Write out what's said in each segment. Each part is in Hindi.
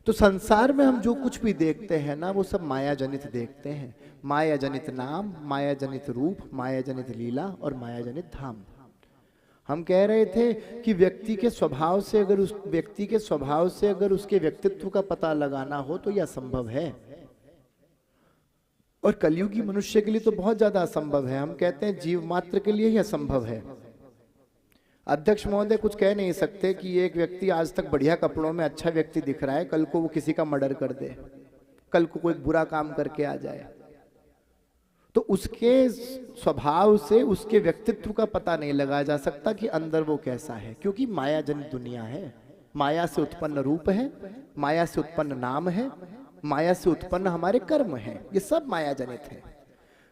तो संसार में हम जो कुछ भी देखते हैं ना, वो सब माया जनित देखते हैं। माया जनित नाम, माया जनित रूप, माया जनित लीला और माया जनित धाम। हम कह रहे थे कि व्यक्ति के स्वभाव से अगर उसके व्यक्तित्व का पता लगाना हो तो यह असंभव है, और कलयुगी मनुष्य के लिए तो बहुत ज्यादा असंभव है। हम कहते हैं जीव मात्र के लिए ही असंभव है। अध्यक्ष महोदय कुछ कह नहीं सकते कि एक व्यक्ति आज तक बढ़िया कपड़ों में अच्छा व्यक्ति दिख रहा है, कल को वो किसी का मर्डर कर दे, कल को कोई बुरा काम करके आ जाए, तो उसके स्वभाव से उसके व्यक्तित्व का पता नहीं लगाया जा सकता कि अंदर वो कैसा है, क्योंकि माया जनित दुनिया है। माया से उत्पन्न रूप है, माया से उत्पन्न नाम है, माया से उत्पन्न हमारे कर्म है, ये सब माया जनित है।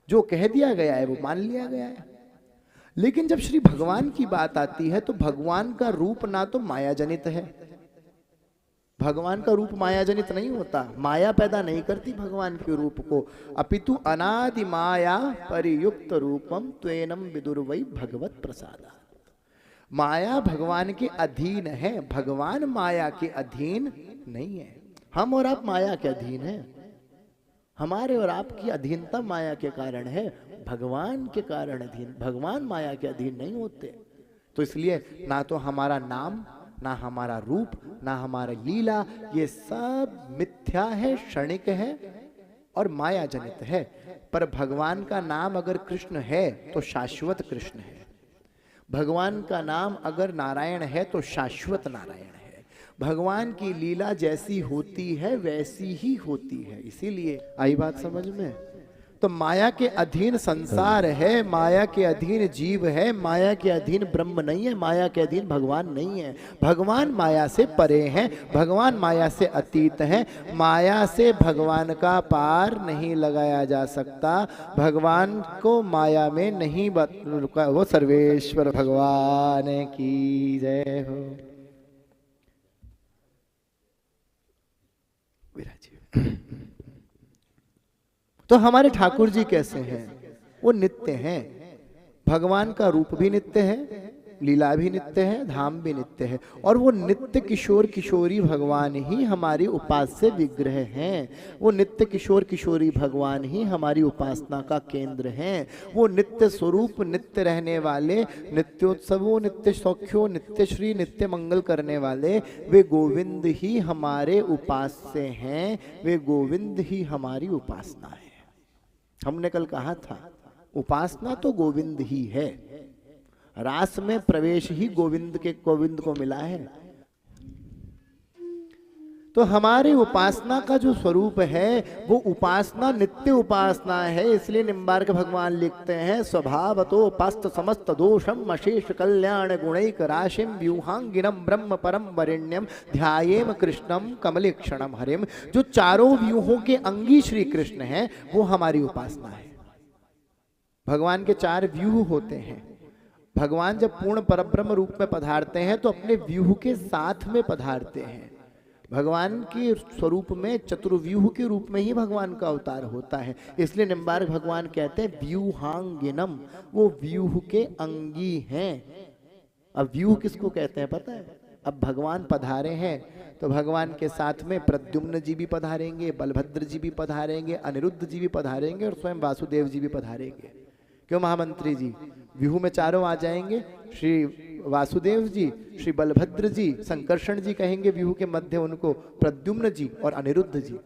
जो कह दिया गया है वो मान लिया गया है। लेकिन जब श्री भगवान की बात आती है तो भगवान का रूप ना तो माया जनित है, भगवान का रूप माया जनित नहीं होता, माया पैदा नहीं करती भगवान के रूप को। अपितु अनादि माया परियुक्त रूपम त्वेनम विदुर्वै भगवत प्रसादा। माया भगवान के अधीन है, भगवान माया के अधीन नहीं है। हम और आप माया के अधीन हैं, हमारे और आपकी अधीनता माया के कारण है, भगवान के कारण अधीन, भगवान माया के अधीन नहीं होते। तो इसलिए ना तो हमारा नाम, ना हमारा रूप, ना हमारा लीला, ये सब मिथ्या है, क्षणिक है और माया जनित है। पर भगवान का नाम अगर कृष्ण है तो शाश्वत कृष्ण है, भगवान का नाम अगर नारायण है तो शाश्वत नारायण है। भगवान की लीला जैसी होती है वैसी ही होती है। इसीलिए आई बात समझ में? तो माया के अधीन संसार है, माया के अधीन जीव है, माया के अधीन ब्रह्म नहीं है, माया के अधीन भगवान नहीं है। भगवान माया से परे हैं, भगवान माया से अतीत हैं, माया से भगवान का पार नहीं लगाया जा सकता, भगवान को माया में नहीं वो सर्वेश्वर भगवान की जय हो। तो हमारे ठाकुर जी कैसे हैं? वो नित्य हैं, भगवान का रूप भी नित्य है, लीला भी नित्य है, धाम भी नित्य है, और वो नित्य किशोर किशोरी भगवान ही हमारी उपास्य विग्रह हैं। वो नित्य किशोर किशोरी भगवान ही हमारी उपासना का केंद्र हैं। वो नित्य स्वरूप, नित्य रहने वाले, नित्योत्सवों, नित्य सौख्यों, नित्य श्री, नित्य मंगल करने वाले वे गोविंद ही हमारे उपास्य हैं, वे गोविंद ही हमारी उपासना है। हमने कल कहा था उपासना तो गोविंद ही है, रास में प्रवेश ही गोविंद को मिला है। तो हमारी उपासना का जो स्वरूप है वो उपासना नित्य उपासना है। इसलिए निम्बार्क भगवान लिखते हैं स्वभावतो उपास्त समस्त दोषम अशेष कल्याण गुणैक राशिम व्यूहांगिनम ब्रह्म परम वरेण्यम ध्यायेम कृष्णम कमलेक्षणम हरिम। जो चारों व्यूहों के अंगी श्री कृष्ण हैं वो हमारी उपासना है। भगवान के चार व्यूह होते हैं। भगवान जब पूर्ण परब्रह्म रूप में पधारते हैं तो अपने व्यूह के साथ में पधारते हैं। भगवान के स्वरूप में चतुर्व्यूह के रूप में ही भगवान का अवतार होता है। इसलिए निम्बार्क भगवान कहते हैं व्यूहांगिनम, वो व्यूह के अंगी हैं। अब व्यूह किसको कहते हैं पता है? अब भगवान पधारे हैं तो भगवान के साथ में प्रद्युम्न जी भी पधारेंगे, बलभद्र जी भी पधारेंगे, अनिरुद्ध जी भी पधारेंगे और स्वयं वासुदेव जी भी पधारेंगे। क्यों महामंत्री जी? व्यूह में चारों आ जाएंगे, श्री वासुदेव जी, श्री बलभद्र जी, संकर्षण जी कहेंगे व्यूह के मध्य उनको, प्रद्युम्न जी और अनिरुद्ध जी।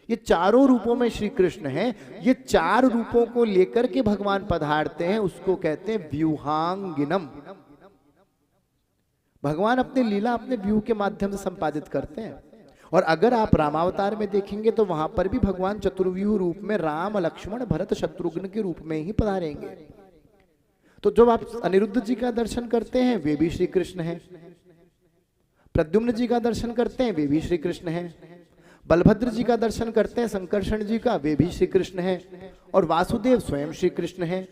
ये चारों रूपों में श्री कृष्ण हैं। ये चार रूपों को लेकर के भगवान पधारते हैं, उसको कहते हैं व्यूहांगिनम। भगवान अपनी लीला अपने व्यूह के माध्यम से संपादित करते हैं। और अगर आप रामावतार में देखेंगे तो वहां पर भी भगवान चतुर्व्यूह रूप में राम, लक्ष्मण, भरत, शत्रुघ्न के रूप में ही पधारेंगे। तो जब आप अनिरुद्ध जी का दर्शन करते हैं वे भी श्री कृष्ण हैं, प्रद्युम्न जी का दर्शन करते हैं वे भी श्री कृष्ण हैं, बलभद्र जी का दर्शन करते हैं संकर्षण जी का, वे भी श्री कृष्ण हैं, और वासुदेव स्वयं श्री कृष्ण हैं।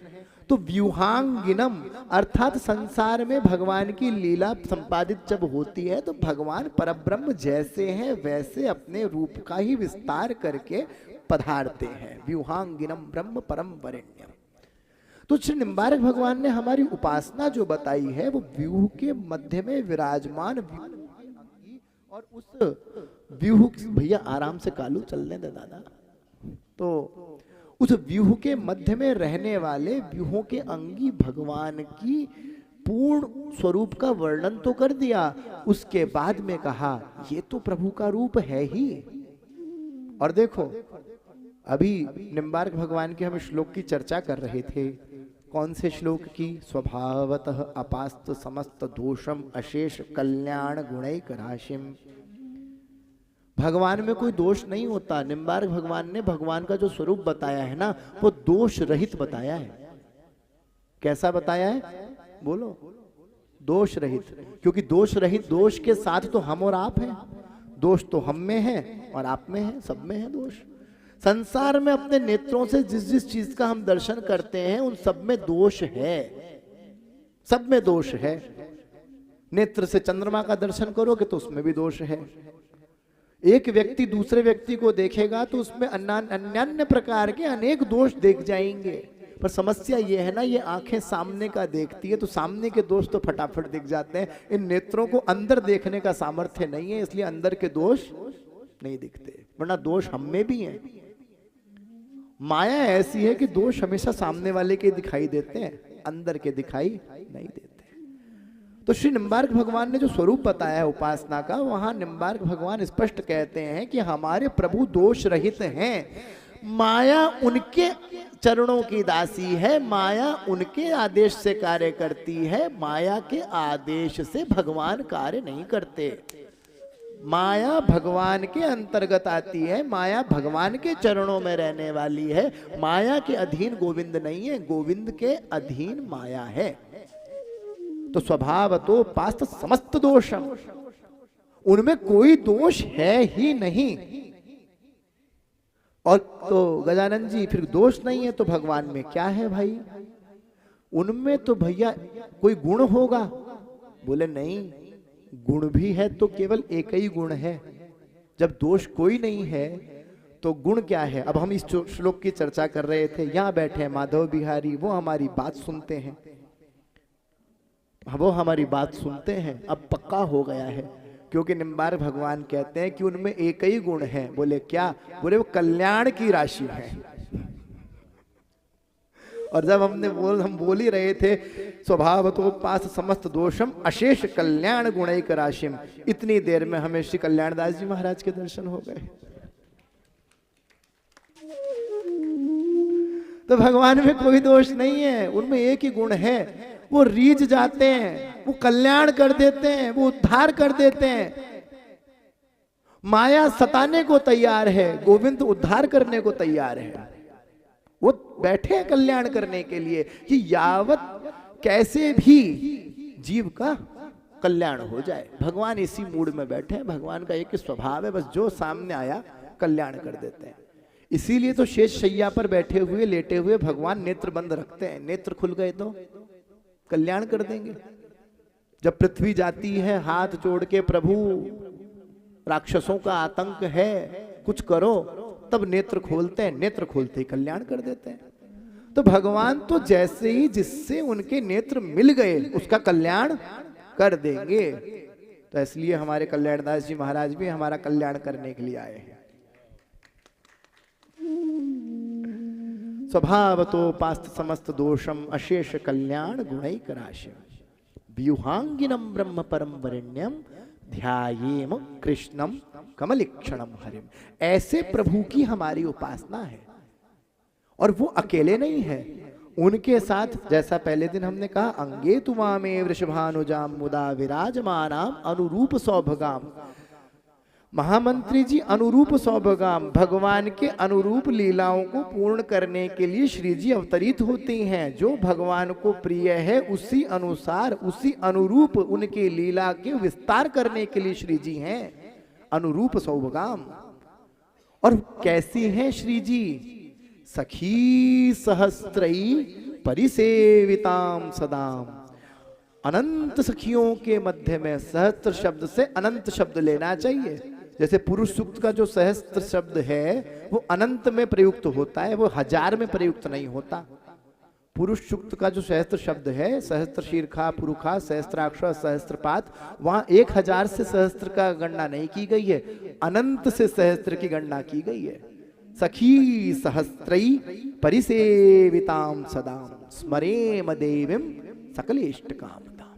तो व्यूहांगिनम अर्थात संसार में भगवान की लीला संपादित जब होती है तो भगवान परब्रह्म जैसे हैं वैसे अपने रूप का ही विस्तार करके पधारते हैं। व्यूहांगिनम ब्रह्म परम वरेण्यम। तो श्री निम्बार्क भगवान ने हमारी उपासना जो बताई है वो व्यूह के मध्य में विराजमान उस व्यूह, भैया आराम से कालू चलने दे दादा, तो उस व्यूह के मध्य में रहने वाले व्यूहों के अंगी भगवान की पूर्ण स्वरूप का वर्णन तो कर दिया, उसके बाद में कहा ये तो प्रभु का रूप है ही। और देखो अभी निम्बार्क भगवान के हम श्लोक की चर्चा कर रहे थे, कौन से श्लोक की? स्वभावतः अपास्त समस्त दोषम अशेष कल्याण गुणैक राशिम। भगवान में कोई दोष नहीं होता। निम्बार्क भगवान ने भगवान का जो स्वरूप बताया है ना, वो दोष रहित बताया है। कैसा बताया है? बोलो, दोष रहित। क्योंकि दोष रहित, दोष के साथ तो हम और आप हैं। दोष तो हम में है और आप में है, सब में है दोष। संसार में अपने नेत्रों से जिस जिस चीज का हम दर्शन करते हैं उन सब में दोष है, सब में दोष है। नेत्र से चंद्रमा का दर्शन करोगे तो उसमें भी दोष है। एक व्यक्ति दूसरे व्यक्ति को देखेगा तो उसमें अन्य प्रकार के अनेक दोष देख जाएंगे। पर समस्या ये है ना, ये आंखें सामने का देखती है तो सामने के दोष तो फटाफट दिख जाते हैं। इन नेत्रों को अंदर देखने का सामर्थ्य नहीं है, इसलिए अंदर के दोष नहीं दिखते, वरना दोष हम में भी हैं। माया ऐसी है कि दोष हमेशा सामने वाले के दिखाई देते हैं, अंदर के दिखाई नहीं देते। तो श्री निम्बार्क भगवान ने जो स्वरूप बताया है उपासना का, वहां निम्बार्क भगवान स्पष्ट कहते हैं कि हमारे प्रभु दोष रहित हैं। माया उनके चरणों की दासी है, माया उनके आदेश से कार्य करती है, माया के आदेश से भगवान कार्य नहीं करते। माया भगवान के अंतर्गत आती है, माया भगवान के चरणों में रहने वाली है। माया के अधीन गोविंद नहीं है, गोविंद के अधीन माया है। तो स्वभाव तो पास्त समस्त दोषम, उनमें कोई दोष है ही नहीं। और तो गजानन जी फिर दोष नहीं है तो भगवान में क्या है भाई? उनमें तो भैया कोई गुण होगा? बोले नहीं, गुण भी है तो केवल एक ही गुण है। जब दोष कोई नहीं है तो गुण क्या है? अब हम इस श्लोक की चर्चा कर रहे थे, यहां बैठे हैं माधव बिहारी, वो हमारी बात सुनते हैं, वो हमारी बात सुनते हैं। अब पक्का हो गया है, क्योंकि निम्बार्क भगवान कहते हैं कि उनमें एक ही गुण है। बोले क्या? बोले वो कल्याण की राशि है। और जब हम बोल ही रहे थे स्वभाव तो पास समस्त दोषम अशेष कल्याण गुणैक राशिम, इतनी देर में हमें श्री कल्याणदास जी महाराज के दर्शन हो गए। तो भगवान में कोई दोष नहीं है, उनमें एक ही गुण है, वो रीझ जाते हैं, वो कल्याण कर देते हैं, वो उद्धार कर देते हैं। माया सताने को तैयार है, गोविंद उद्धार करने को तैयार है। वो बैठे हैं कल्याण करने के लिए कि यावत कैसे भी जीव का कल्याण हो जाए। भगवान इसी मूड में बैठे हैं, भगवान का एक स्वभाव है, बस जो सामने आया कल्याण कर देते हैं। इसीलिए तो शेष शैया पर बैठे हुए लेटे हुए भगवान नेत्र बंद रखते हैं। नेत्र खुल गए तो कल्याण कर देंगे। जब पृथ्वी जाती है हाथ जोड़ के, प्रभु राक्षसों का आतंक है, कुछ करो, तब नेत्र खोलते हैं, नेत्र खोलते ही कल्याण कर देते हैं। तो भगवान तो जैसे ही जिससे उनके नेत्र मिल गए उसका कल्याण कर देंगे। तो इसलिए हमारे कल्याणदास जी महाराज भी हमारा कल्याण करने के लिए आए हैं। स्वभावतो पास्त समस्त दोषम अशेष कल्याण गुणैक राशिम व्यूहांगिनम ब्रह्म परम वरेण्यम ध्यायेम कृष्णम कमलीक्षणम हरिम। ऐसे प्रभु की हमारी उपासना है। और वो अकेले नहीं है, उनके साथ जैसा पहले दिन हमने कहा, अंगे तुमामे वृषभानुजाम मुदा विराजमानाम अनुरूप सौभगाम। महामंत्री जी अनुरूप सौभगाम, भगवान के अनुरूप लीलाओं को पूर्ण करने के लिए श्री जी अवतरित होती हैं। जो भगवान को प्रिय है उसी अनुसार उसी अनुरूप उनके लीला के विस्तार करने के लिए श्री जी हैं अनुरूप सौभगाम। और कैसी हैं श्री जी? सखी सहस्त्रई परिसेविताम सदाम। अनंत सखियों के मध्य में, सहस्त्र शब्द से अनंत शब्द लेना चाहिए। जैसे पुरुष सूक्त का जो सहस्त्र शब्द है वो अनंत में प्रयुक्त होता है, वो हजार में प्रयुक्त नहीं होता। पुरुष सूक्त का जो सहस्त्र शब्द है, सहस्त्र शीर्षा पुरुषा सहस्त्राक्ष सहस्त्रपात, वहां 1000 से सहस्त्र का गणना नहीं की गई है, अनंत से सहस्त्र की गणना की गई है। सखी सहस्त्रई परिसेविताम सदाम स्मरेम देवीम सकलेष्ट कामताम।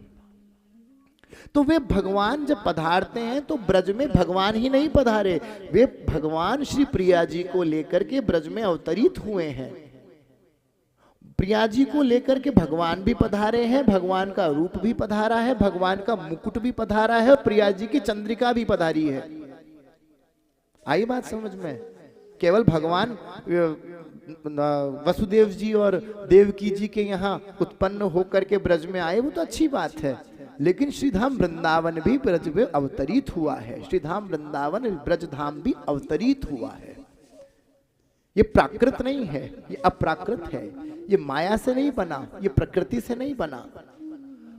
तो वे भगवान जब पधारते हैं तो ब्रज में भगवान ही नहीं पधारे, वे भगवान श्री प्रिया जी को लेकर के ब्रज में अवतरित हुए हैं। प्रिया जी को लेकर के भगवान भी पधारे हैं, भगवान का रूप भी पधारा है, भगवान का मुकुट भी पधारा है, और प्रिया जी की चंद्रिका भी पधारी है। आई बात समझ में? केवल भगवान वसुदेव जी और देवकी जी के यहाँ उत्पन्न होकर के ब्रज में आए, वो तो अच्छी बात है, लेकिन श्रीधाम वृंदावन भी ब्रज में अवतरित हुआ है। श्रीधाम वृंदावन ब्रज धाम भी अवतरित हुआ है। ये प्राकृत नहीं है, ये अप्राकृत है। ये माया से नहीं बना, ये प्रकृति से नहीं बना।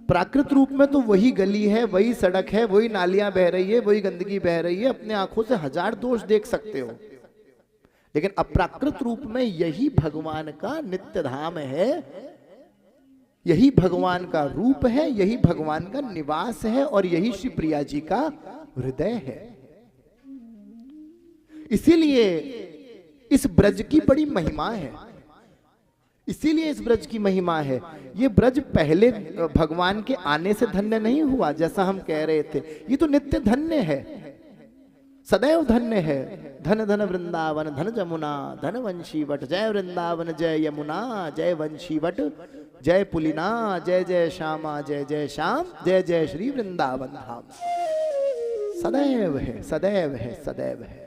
प्राकृत रूप में तो वही गली है, वही सड़क है, वही नालियां बह रही है, वही गंदगी बह रही है, अपने आंखों से 1000 दोष देख सकते हो। लेकिन अप्राकृत रूप में यही भगवान का नित्य धाम है, यही भगवान का रूप है, यही भगवान का निवास है, और यही श्री प्रिया जी का हृदय है। इसीलिए इस ब्रज की बड़ी महिमा है, इसीलिए इस ब्रज की महिमा है। ये ब्रज पहले भगवान के आने से धन्य नहीं हुआ, जैसा हम कह रहे थे, ये तो नित्य धन्य है, सदैव धन्य है। धन धन वृंदावन धन जमुना धन वंशी वट, जय वृंदावन जय यमुना जय वंशी वट, जय पुलिना जय जय श्यामा जय जय श्याम, जय जय श्री वृंदावन धाम। सदैव है, सदैव है, सदैव है।